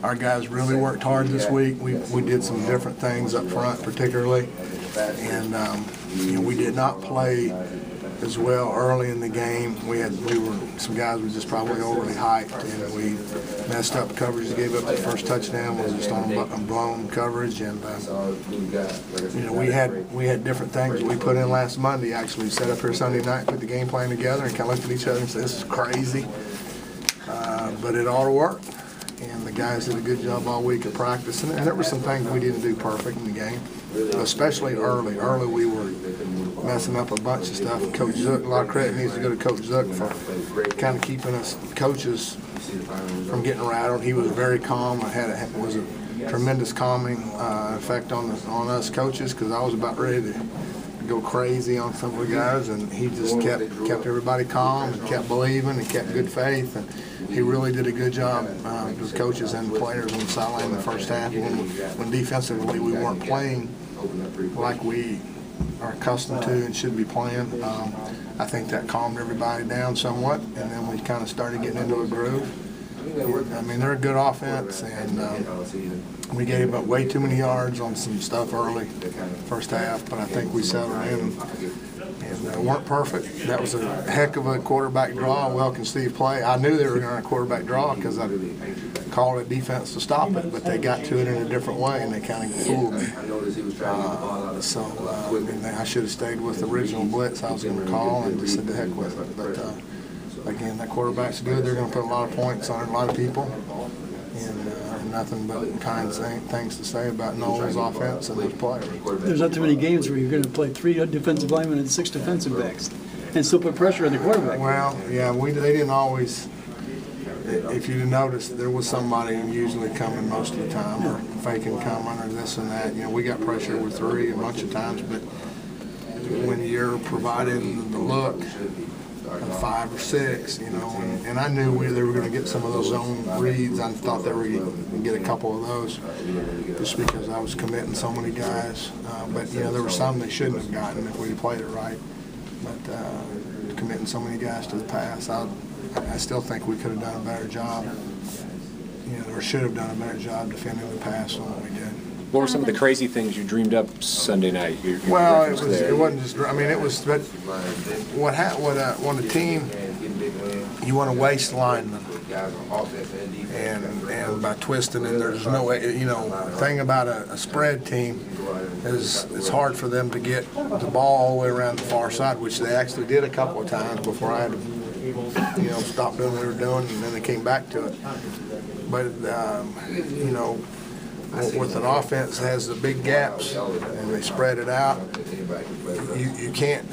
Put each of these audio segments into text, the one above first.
Our guys really worked hard this week. We did some different things up front, particularly, and we did not play as well early in the game. Some guys were just probably overly hyped, and we messed up coverage. Gave up the first touchdown was just on blown coverage, and we had different things we put in last Monday. Actually, set up here Sunday night, put the game plan together, and kind of looked at each other and said, "This is crazy," but it ought to work. And the guys did a good job all week of practicing, and there were some things we didn't do perfect in the game, especially early. Early we were messing up a bunch of stuff. Coach Zook, a lot of credit needs to go to Coach Zook for kind of keeping us coaches from getting rattled. He was very calm. It was a tremendous calming effect on us coaches, because I was about ready to go crazy on some of the guys, and he just kept everybody calm and kept believing and kept good faith, and he really did a good job with coaches and players on the sideline in the first half. When defensively we weren't playing like we are accustomed to and should be playing, I think that calmed everybody down somewhat, and then we kind of started getting into a groove. I mean, they're a good offense, and we gave up way too many yards on some stuff early, first half, but I think we settled in and weren't perfect. That was a heck of a quarterback draw. Welk and Steve play. I knew they were going to run a quarterback draw because I called it defense to stop it, but they got to it in a different way, and they kind of fooled me. I should have stayed with the original blitz I was going to call and just said the heck with it. But again, that quarterback's good. They're going to put a lot of points on a lot of people, and nothing but kind things to say about Noel's offense and those players. There's not too many games where you're going to play 3 defensive linemen and 6 defensive backs and still put pressure on the quarterback. Well, yeah, they didn't always. If you noticed, there was somebody usually coming most of the time, or faking coming, or this and that. We got pressure with 3 a bunch of times, but when you're provided the look of 5 or 6, and I knew they were going to get some of those zone reads. I thought they were going to get a couple of those just because I was committing so many guys. But there were some they shouldn't have gotten if we had played it right. But committing so many guys to the pass, I still think we could have done a better job, or should have done a better job defending the pass than what we did. What were some of the crazy things you dreamed up Sunday night? It wasn't just. I mean, it was. But when a team, you want to waste linemen, and by twisting, and there's no way. The thing about a spread team is it's hard for them to get the ball all the way around the far side, which they actually did a couple of times before I had to, stop doing what we were doing, and then they came back to it. But with an offense that has the big gaps and they spread it out, you can't.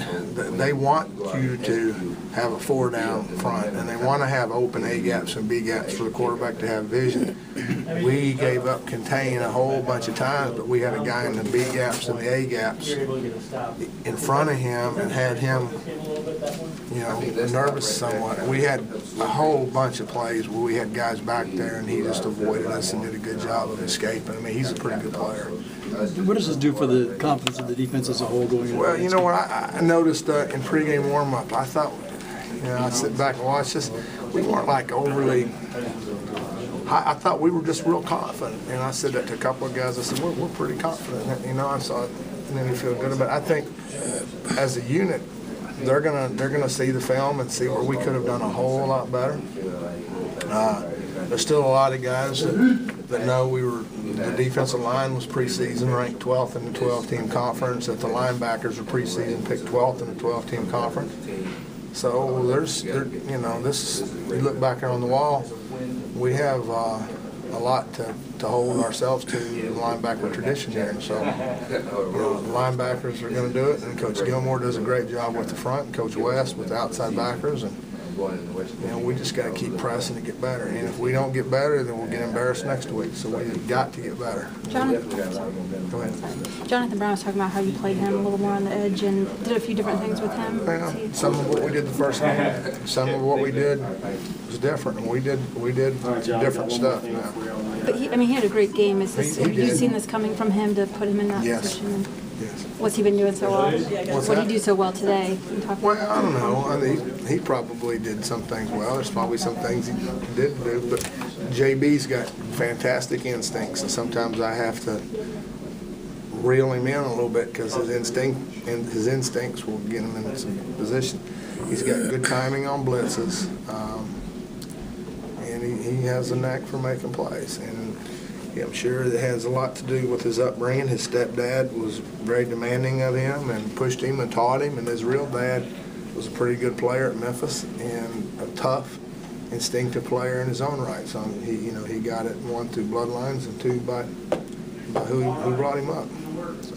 They want you to have a 4 down front, and they want to have open A gaps and B gaps for the quarterback to have vision. We gave up contain a whole bunch of times, but we had a guy in the B gaps and the A gaps in front of him and had him, nervous somewhat. We had a whole bunch of plays where we had guys back there, and he just avoided us and did a good job of escaping. I mean, he's a pretty good player. What does this do for the confidence of the defense as a whole going into Well, you know what? I noticed in pregame warm-up, I thought, I sit back and watch this, we weren't like overly high. I thought we were just real confident. And I said that to a couple of guys. I said, we're pretty confident. I saw it, and then you feel good about it. I think as a unit, they're gonna see the film and see where we could have done a whole lot better. There's still a lot of guys that know the defensive line was preseason ranked 12th in the 12-team conference, that the linebackers were preseason picked 12th in the 12-team conference. So you look back there on the wall, we have a lot to hold ourselves to the linebacker tradition here. And so the linebackers are going to do it, and Coach Gilmore does a great job with the front, and Coach West with the outside backers, and we just got to keep pressing to get better. And if we don't get better, then we'll get embarrassed next week. So we've got to get better. Go ahead. Jonathan Brown was talking about how you played him a little more on the edge and did a few different things with him. Well, some of what we did the first game, some of what we did was different, and we did different stuff now. But he had a great game. Have you seen this coming from him to put him in that position? Yes. What's he been doing so well? What did he do so well today? Well, I don't know. He probably did some things well. There's probably some things he didn't do. But JB's got fantastic instincts, and sometimes I have to reel him in a little bit because his instincts will get him in some position. He's got good timing on blitzes, and he has a knack for making plays. And I'm sure it has a lot to do with his upbringing. His stepdad was very demanding of him and pushed him and taught him, and his real dad was a pretty good player at Memphis and a tough, instinctive player in his own right. So he got it, one, through bloodlines, and two, by who brought him up. So.